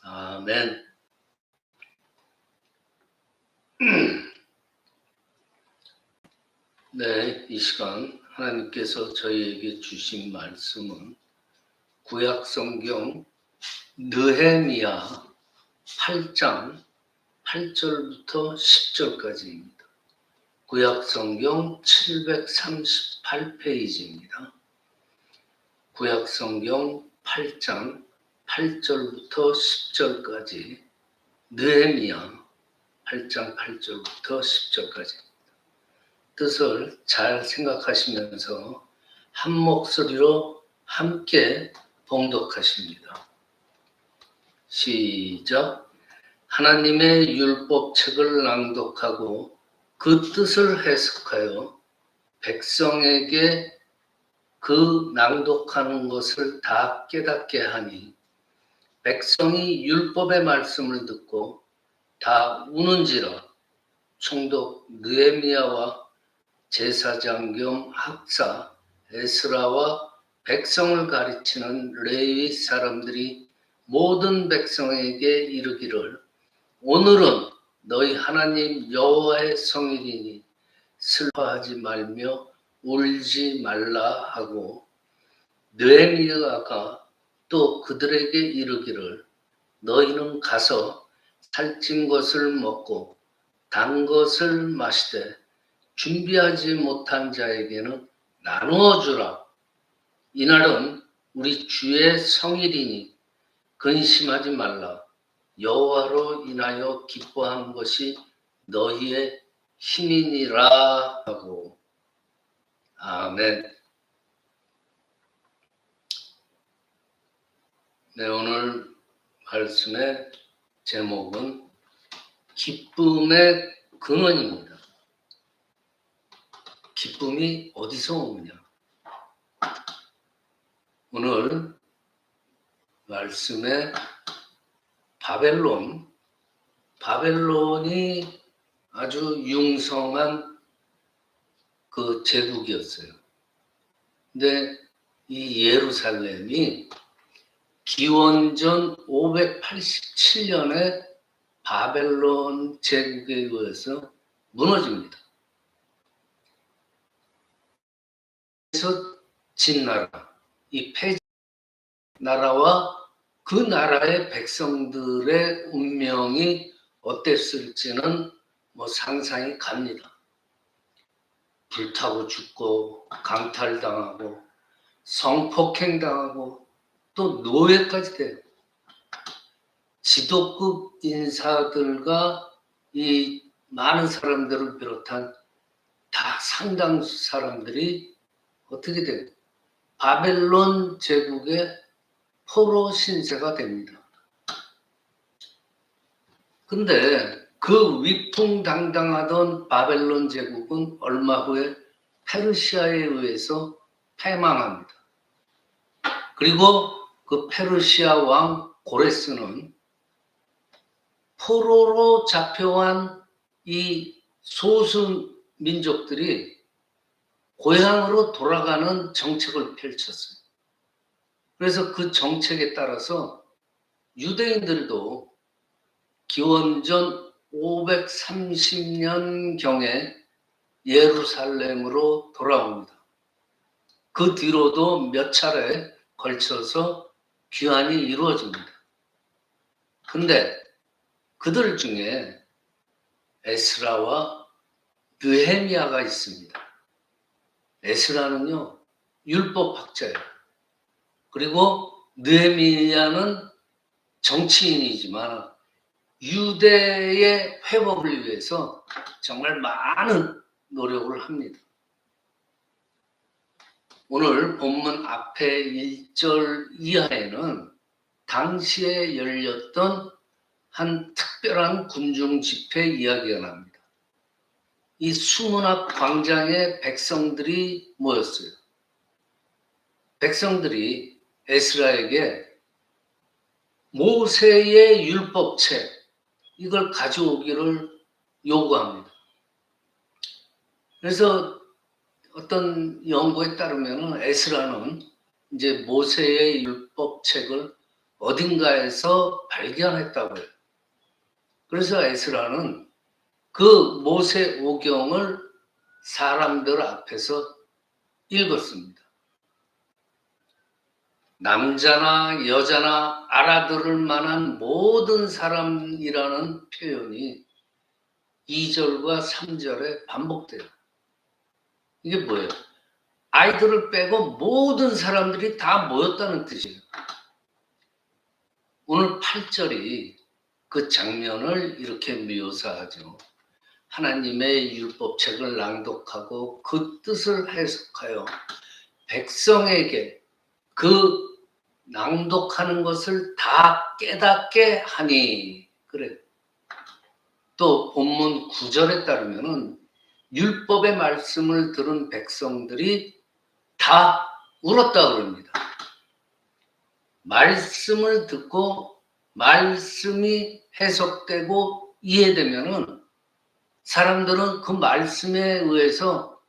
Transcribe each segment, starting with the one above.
아멘. 네, 이 시간 하나님께서 저희에게 주신 말씀은 구약성경 느헤미야 8장 8절부터 10절까지입니다. 구약성경 738페이지입니다. 구약성경 8장 8절부터 10절까지 느헤미야 8장 8절부터 10절까지 뜻을 잘 생각하시면서 한 목소리로 함께 봉독하십니다. 시작. 하나님의 율법책을 낭독하고 그 뜻을 해석하여 백성에게 그 낭독하는 것을 다 깨닫게 하니 백성이 율법의 말씀을 듣고 다 우는지라. 총독 느헤미야와 제사장 겸 학사 에스라와 백성을 가르치는 레위 사람들이 모든 백성에게 이르기를 오늘은 너희 하나님 여호와의 성일이니 슬퍼하지 말며 울지 말라 하고 느헤미야가 또 그들에게 이르기를 너희는 가서 살찐 것을 먹고 단 것을 마시되 준비하지 못한 자에게는 나누어 주라. 이날은 우리 주의 성일이니 근심하지 말라. 여호와로 인하여 기뻐하는 것이 너희의 힘이니라 하고. 아멘. 네, 오늘 말씀의 제목은 기쁨의 근원입니다. 기쁨이 어디서 오느냐? 오늘 말씀에 바벨론이 아주 융성한 그 제국이었어요. 근데 이 예루살렘이 기원전 587년에 바벨론 제국에 의해서 무너집니다. 그래서 진나라, 이 폐지 나라와 그 나라의 백성들의 운명이 어땠을지는 상상이 갑니다. 불타고 죽고 강탈당하고 성폭행당하고 또 노예까지 돼요. 지도급 인사들과 이 많은 사람들을 비롯한 다 상당수 사람들이 어떻게 돼요? 바벨론 제국의 포로 신세가 됩니다. 근데 그 위풍당당하던 바벨론 제국은 얼마 후에 페르시아에 의해서 패망합니다. 그리고 그 페르시아 왕 고레스는 포로로 잡혀간 이 소수 민족들이 고향으로 돌아가는 정책을 펼쳤어요. 그래서 그 정책에 따라서 유대인들도 기원전 530년경에 예루살렘으로 돌아옵니다. 그 뒤로도 몇 차례 걸쳐서 귀환이 이루어집니다. 근데 그들 중에 에스라와 느헤미야가 있습니다. 에스라는요, 율법학자예요. 그리고 느헤미야는 정치인이지만 유대의 회복을 위해서 정말 많은 노력을 합니다. 오늘 본문 앞에 1절 이하에는 당시에 열렸던 한 특별한 군중 집회 이야기가 납니다. 이 수문 앞 광장에 백성들이 모였어요. 백성들이 에스라에게 모세의 율법책 이걸 가져오기를 요구합니다. 그래서 어떤 연구에 따르면 에스라는 이제 모세의 율법책을 어딘가에서 발견했다고요. 그래서 에스라는 그 모세 오경을 사람들 앞에서 읽었습니다. 남자나 여자나 알아들을 만한 모든 사람이라는 표현이 2절과 3절에 반복돼요. 이게 뭐예요? 아이들을 빼고 모든 사람들이 다 모였다는 뜻이에요. 오늘 8절이 그 장면을 이렇게 묘사하죠. 하나님의 율법책을 낭독하고 그 뜻을 해석하여 백성에게 그 낭독하는 것을 다 깨닫게 하니. 그래. 또 본문 9절에 따르면은 율법의 말씀을 들은 백성들이 다 울었다 그럽니다. 말씀을 듣고 말씀이 해석되고 이해되면은 사람들은 그 말씀에 의해서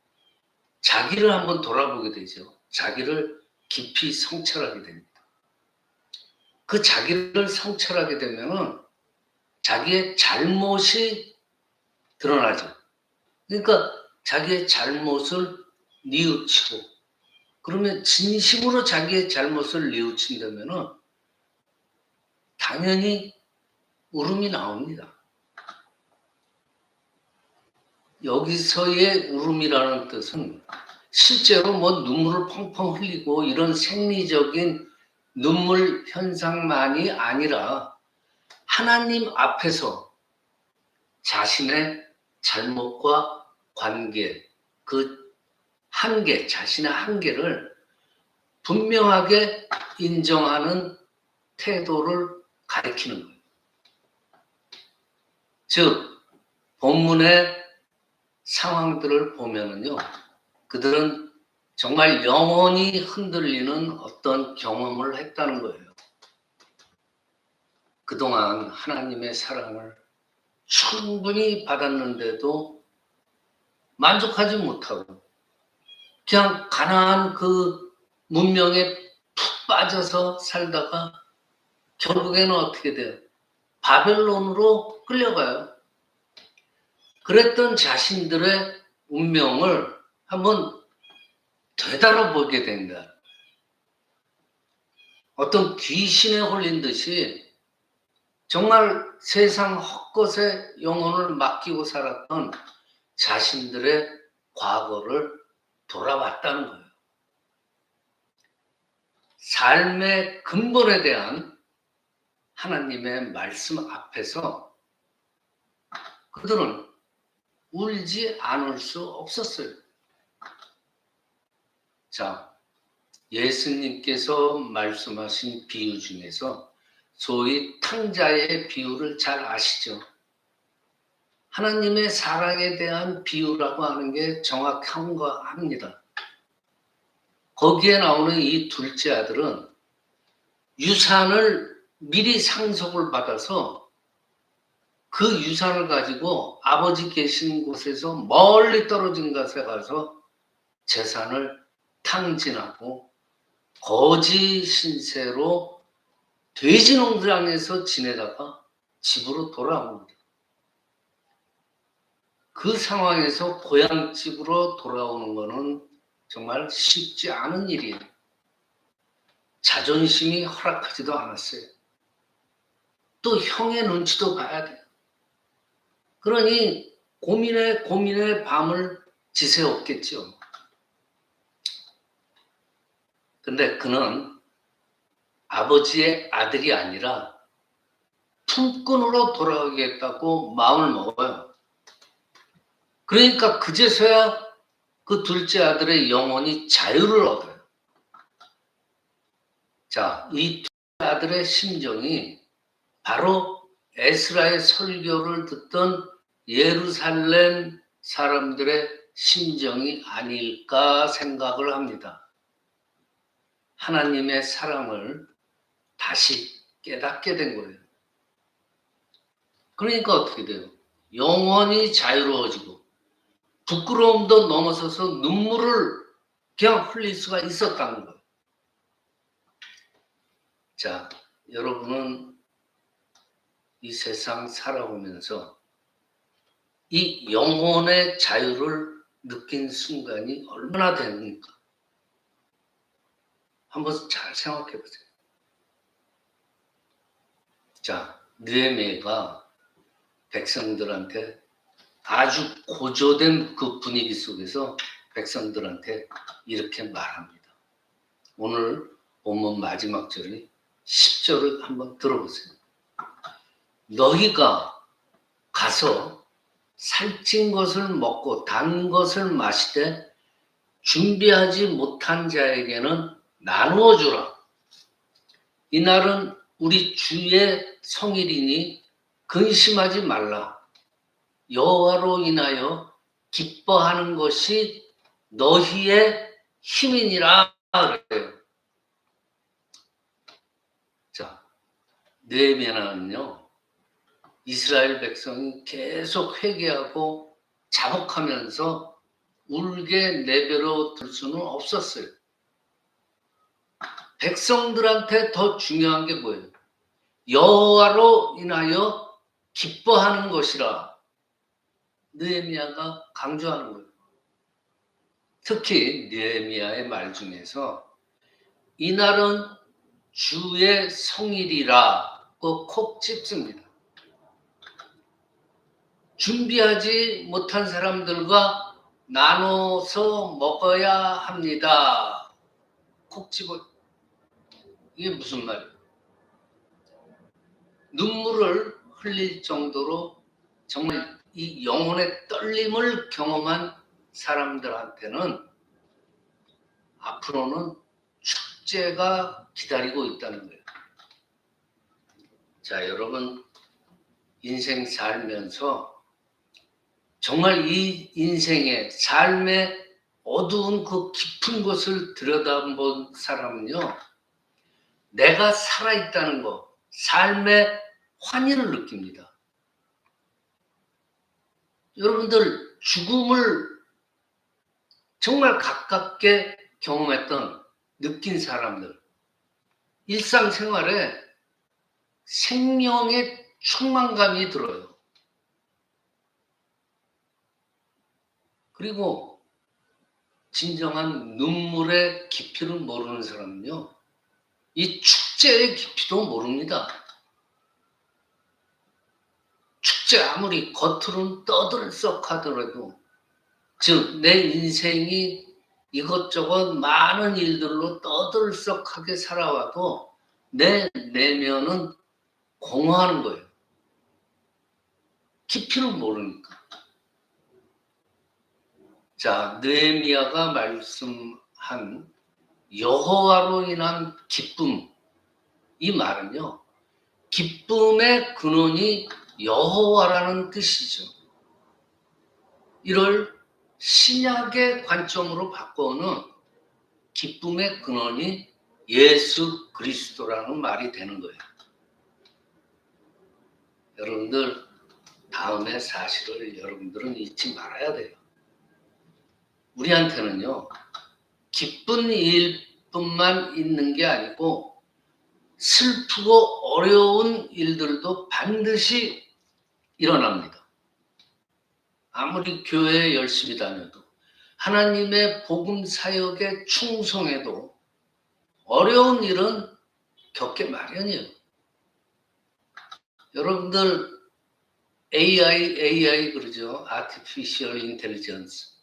자기를 한번 돌아보게 되죠. 자기를 깊이 성찰하게 됩니다. 그 자기를 성찰하게 되면은 자기의 잘못이 드러나죠. 그러니까 자기의 잘못을 뉘우치고, 그러면 진심으로 자기의 잘못을 뉘우친다면은 당연히 울음이 나옵니다. 여기서의 울음이라는 뜻은 실제로 뭐 눈물을 펑펑 흘리고 이런 생리적인 눈물 현상만이 아니라 하나님 앞에서 자신의 잘못과 관계, 그 한계, 자신의 한계를 분명하게 인정하는 태도를 가리키는 거예요. 즉, 본문의 상황들을 보면은요, 그들은 정말 영혼이 흔들리는 어떤 경험을 했다는 거예요. 그동안 하나님의 사랑을 충분히 받았는데도 만족하지 못하고 그냥 가나안 그 문명에 푹 빠져서 살다가 결국에는 어떻게 돼요? 바벨론으로 끌려가요. 그랬던 자신들의 운명을 한번 되돌아보게 된다. 어떤 귀신에 홀린 듯이 정말 세상 헛것에 영혼을 맡기고 살았던 자신들의 과거를 돌아봤다는 거예요. 삶의 근본에 대한 하나님의 말씀 앞에서 그들은 울지 않을 수 없었어요. 자, 예수님께서 말씀하신 비유 중에서 소위 탕자의 비유를 잘 아시죠? 하나님의 사랑에 대한 비유라고 하는 게 정확한가 합니다. 거기에 나오는 이 둘째 아들은 유산을 미리 상속을 받아서 그 유산을 가지고 아버지 계신 곳에서 멀리 떨어진 곳에 가서 재산을 탕진하고 거지 신세로 돼지 농장에서 지내다가 집으로 돌아옵니다. 그 상황에서 고향집으로 돌아오는 것은 정말 쉽지 않은 일이에요. 자존심이 허락하지도 않았어요. 또 형의 눈치도 봐야 돼요. 그러니 고민에 밤을 지새웠겠죠. 근데 그는 아버지의 아들이 아니라 품꾼으로 돌아가겠다고 마음을 먹어요. 그러니까 그제서야 그 둘째 아들의 영혼이 자유를 얻어요. 자, 이 둘째 아들의 심정이 바로 에스라의 설교를 듣던 예루살렘 사람들의 심정이 아닐까 생각을 합니다. 하나님의 사랑을 다시 깨닫게 된 거예요. 그러니까 어떻게 돼요? 영원히 자유로워지고 부끄러움도 넘어서서 눈물을 그냥 흘릴 수가 있었다는 거예요. 자, 여러분은 이 세상 살아오면서 이 영혼의 자유를 느낀 순간이 얼마나 됩니까? 한번 잘 생각해 보세요. 자, 느헤미야가 백성들한테 아주 고조된 그 분위기 속에서 백성들한테 이렇게 말합니다. 오늘 본문 마지막 절이 10절을 한번 들어보세요. 너희가 가서 살찐 것을 먹고 단 것을 마시되 준비하지 못한 자에게는 나누어 주라. 이날은 우리 주의 성일이니 근심하지 말라. 여호와로 인하여 기뻐하는 것이 너희의 힘이니라. 그래요. 자, 느헤미야는요, 이스라엘 백성이 계속 회개하고 자복하면서 울게 내버려 둘 수는 없었어요. 백성들한테 더 중요한 게 뭐예요? 여호와로 인하여 기뻐하는 것이라 느헤미야가 강조하는 거예요. 특히 느헤미야의 말 중에서 이날은 주의 성일이라고 콕 집습니다. 준비하지 못한 사람들과 나눠서 먹어야 합니다. 콕 집어. 이게 무슨 말이에요? 눈물을 흘릴 정도로 정말 이 영혼의 떨림을 경험한 사람들한테는 앞으로는 축제가 기다리고 있다는 거예요. 자, 여러분, 인생 살면서 정말 이 인생의 삶의 어두운 그 깊은 곳을 들여다본 사람은요, 내가 살아있다는 것, 삶의 환희를 느낍니다. 여러분들 죽음을 정말 가깝게 경험했던, 느낀 사람들, 일상생활에 생명의 충만감이 들어요. 그리고 진정한 눈물의 깊이를 모르는 사람은요, 이 축제의 깊이도 모릅니다. 축제 아무리 겉으로는 떠들썩하더라도, 즉 내 인생이 이것저것 많은 일들로 떠들썩하게 살아와도 내 내면은 공허하는 거예요. 깊이를 모르니까. 자, 느헤미야가 말씀한 여호와로 인한 기쁨, 이 말은요, 기쁨의 근원이 여호와라는 뜻이죠. 이를 신약의 관점으로 바꿔는 기쁨의 근원이 예수 그리스도라는 말이 되는 거예요. 여러분들, 다음의 사실을 여러분들은 잊지 말아야 돼요. 우리한테는요, 기쁜 일뿐만 있는 게 아니고 슬프고 어려운 일들도 반드시 일어납니다. 아무리 교회에 열심히 다녀도, 하나님의 복음 사역에 충성해도 어려운 일은 겪게 마련이에요. 여러분들 AI 그러죠. Artificial Intelligence.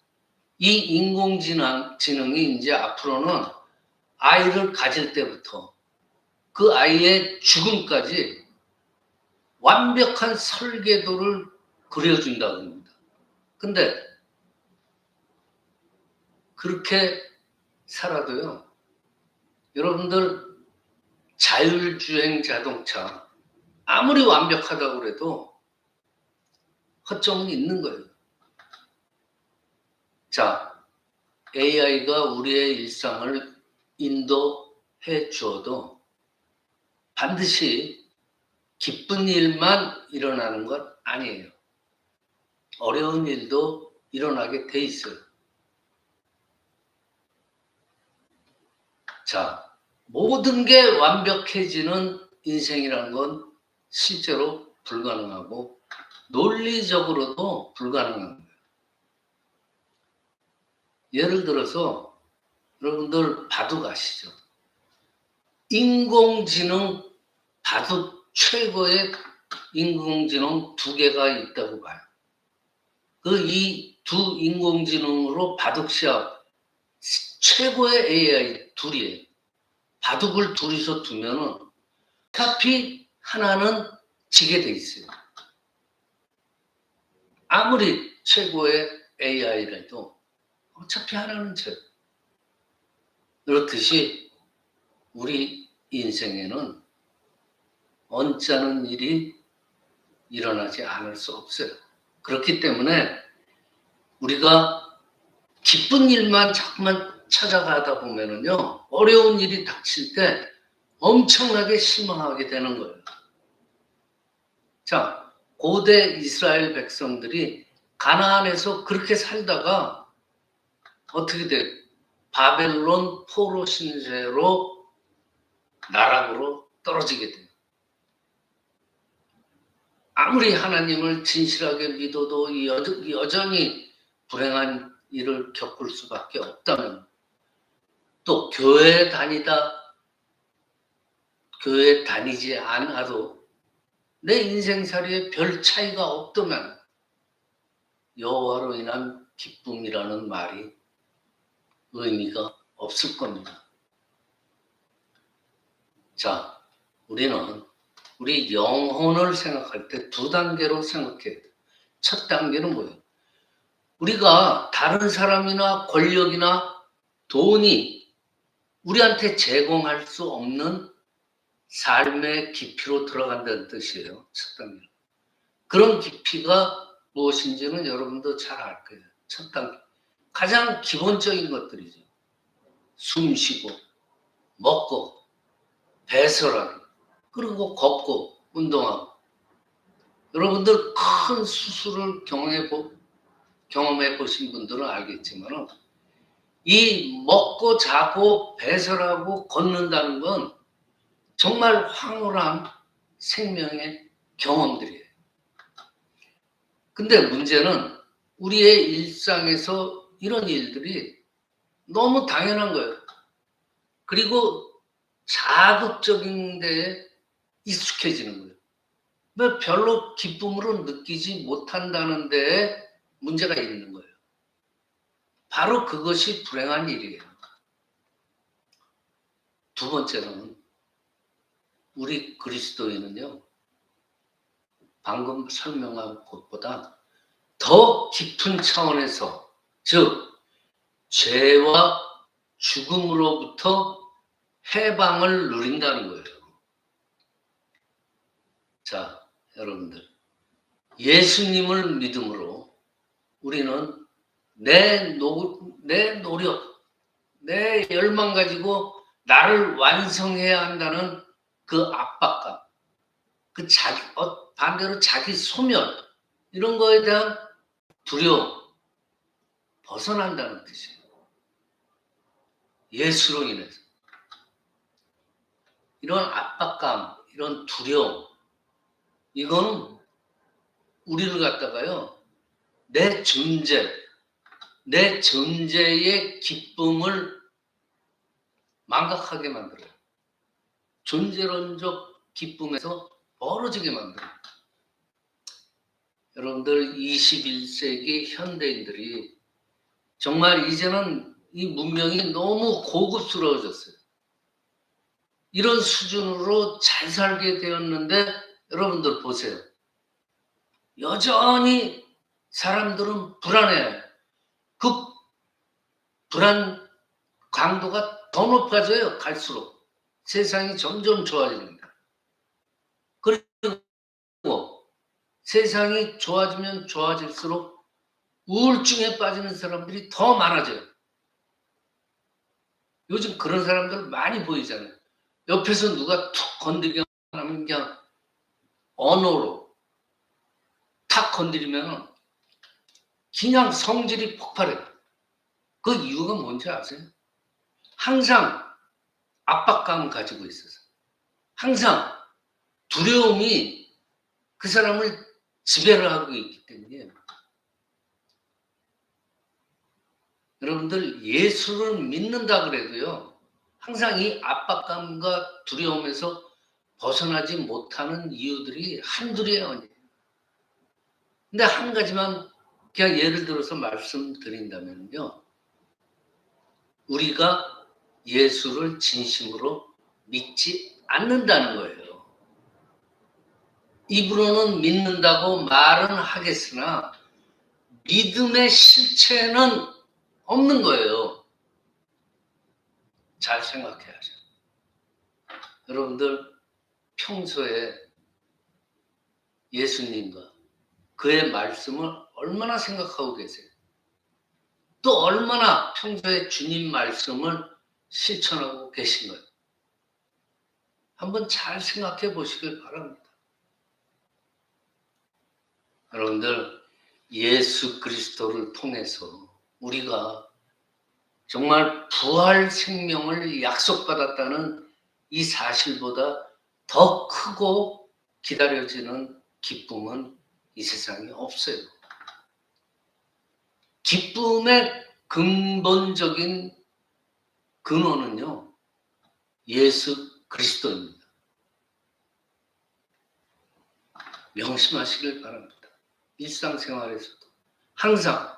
이 인공지능이 이제 앞으로는 아이를 가질 때부터 그 아이의 죽음까지 완벽한 설계도를 그려준다고 합니다. 근데 그렇게 살아도요, 여러분들 자율주행 자동차 아무리 완벽하다고 해도 허점은 있는 거예요. 자, AI가 우리의 일상을 인도해 주어도 반드시 기쁜 일만 일어나는 것 아니에요. 어려운 일도 일어나게 돼 있어요. 자, 모든 게 완벽해지는 인생이라는 건 실제로 불가능하고 논리적으로도 불가능한 거예요. 예를 들어서 여러분들 바둑 아시죠? 인공지능 바둑 최고의 인공지능 2개가 있다고 봐요. 이 두 인공지능으로 바둑 시합 최고의 AI 둘이에요. 바둑을 둘이서 두면은 어차피 하나는 지게 돼 있어요. 아무리 최고의 AI라도 어차피 하나는 져요. 그렇듯이 우리 인생에는 언짢은 일이 일어나지 않을 수 없어요. 그렇기 때문에 우리가 기쁜 일만 자꾸만 찾아가다 보면은요, 어려운 일이 닥칠 때 엄청나게 실망하게 되는 거예요. 자, 고대 이스라엘 백성들이 가나안에서 그렇게 살다가 어떻게 돼요? 바벨론 포로 신세로 나락으로 떨어지게 돼요. 아무리 하나님을 진실하게 믿어도 여전히 불행한 일을 겪을 수밖에 없다면, 또 교회 다니지 않아도 내 인생살이에 별 차이가 없다면 여호와로 인한 기쁨이라는 말이 의미가 없을 겁니다. 자, 우리는 우리 영혼을 생각할 때 2단계로 생각해야 돼요. 첫 단계는 뭐예요? 우리가 다른 사람이나 권력이나 돈이 우리한테 제공할 수 없는 삶의 깊이로 들어간다는 뜻이에요. 첫 단계. 그런 깊이가 무엇인지는 여러분도 잘 알 거예요. 첫 단계. 가장 기본적인 것들이죠. 숨 쉬고, 먹고, 배설하고, 그리고 걷고, 운동하고. 여러분들 큰 수술을 경험해 보신 분들은 알겠지만, 이 먹고 자고 배설하고 걷는다는 건 정말 황홀한 생명의 경험들이에요. 근데 문제는 우리의 일상에서 이런 일들이 너무 당연한 거예요. 그리고 자극적인 데에 익숙해지는 거예요. 왜 별로 기쁨으로 느끼지 못한다는 데에 문제가 있는 거예요. 바로 그것이 불행한 일이에요. 두 번째는 우리 그리스도인은요, 방금 설명한 것보다 더 깊은 차원에서, 즉 죄와 죽음으로부터 해방을 누린다는 거예요. 자, 여러분들, 예수님을 믿음으로 우리는 내 노력, 내 열망 가지고 나를 완성해야 한다는 그 압박감, 그 반대로 자기 소멸, 이런 거에 대한 두려움, 벗어난다는 뜻이에요. 예수로 인해서. 이런 압박감, 이런 두려움, 이거는 우리를 갖다가요, 내 존재의 기쁨을 망각하게 만들어요. 존재론적 기쁨에서 멀어지게 만들어요. 여러분들 21세기 현대인들이 정말 이제는 이 문명이 너무 고급스러워졌어요. 이런 수준으로 잘 살게 되었는데 여러분들 보세요. 여전히 사람들은 불안해요. 그 불안 강도가 더 높아져요. 갈수록. 세상이 점점 좋아집니다. 그리고 세상이 좋아지면 좋아질수록 우울증에 빠지는 사람들이 더 많아져요. 요즘 그런 사람들 많이 보이잖아요. 옆에서 누가 툭 건드리기만 하면 그냥 언어로 탁 건드리면 그냥 성질이 폭발해요. 그 이유가 뭔지 아세요? 항상 압박감을 가지고 있어서. 항상 두려움이 그 사람을 지배를 하고 있기 때문에 여러분들 예수를 믿는다 그래도요. 항상 이 압박감과 두려움에서 벗어나지 못하는 이유들이 한둘이에요. 근데 한 가지만 그냥 예를 들어서 말씀드린다면요. 우리가 예수를 진심으로 믿지 않는다는 거예요. 입으로는 믿는다고 말은 하겠으나 믿음의 실체는 없는 거예요. 잘 생각해야죠. 여러분들 평소에 예수님과 그의 말씀을 얼마나 생각하고 계세요? 또 얼마나 평소에 주님 말씀을 실천하고 계신 거예요? 한번 잘 생각해 보시길 바랍니다. 여러분들 예수 그리스도를 통해서 우리가 정말 부활 생명을 약속받았다는 이 사실보다 더 크고 기다려지는 기쁨은 이 세상에 없어요. 기쁨의 근본적인 근원은요, 예수 그리스도입니다. 명심하시길 바랍니다. 일상생활에서도 항상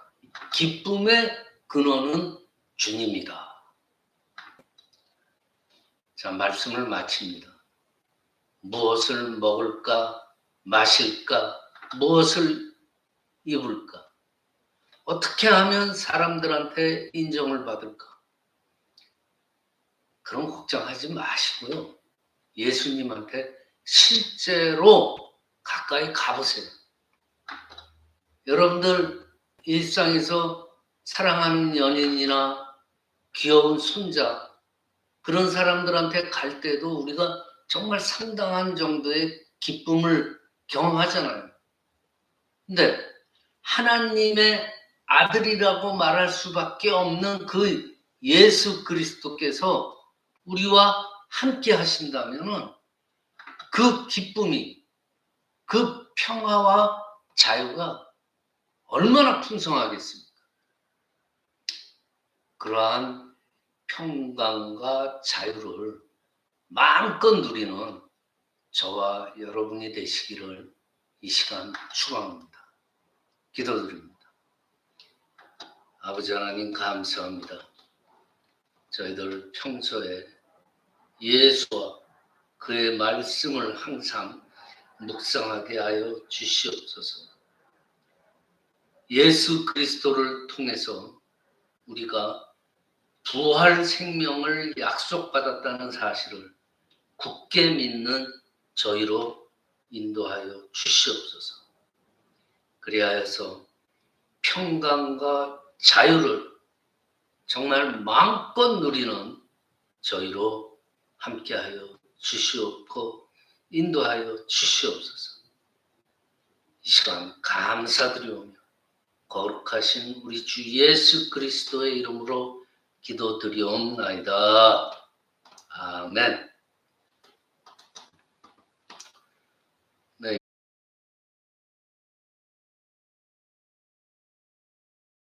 기쁨의 근원은 주님이다. 자, 말씀을 마칩니다. 무엇을 먹을까, 마실까, 무엇을 입을까? 어떻게 하면 사람들한테 인정을 받을까? 그런 걱정하지 마시고요. 예수님한테 실제로 가까이 가보세요. 여러분들 일상에서 사랑하는 연인이나 귀여운 손자 그런 사람들한테 갈 때도 우리가 정말 상당한 정도의 기쁨을 경험하잖아요. 근데 하나님의 아들이라고 말할 수밖에 없는 그 예수 그리스도께서 우리와 함께 하신다면 그 기쁨이, 그 평화와 자유가 얼마나 풍성하겠습니까? 그러한 평강과 자유를 마음껏 누리는 저와 여러분이 되시기를 이 시간 축원합니다. 기도드립니다. 아버지 하나님 감사합니다. 저희들 평소에 예수와 그의 말씀을 항상 묵상하게 하여 주시옵소서. 예수 그리스도를 통해서 우리가 부활 생명을 약속받았다는 사실을 굳게 믿는 저희로 인도하여 주시옵소서. 그리하여서 평강과 자유를 정말 마음껏 누리는 저희로 함께하여 주시옵고 인도하여 주시옵소서. 이 시간 감사드리오며 거룩하신 우리 주 예수 그리스도의 이름으로 기도드리옵나이다. 아멘.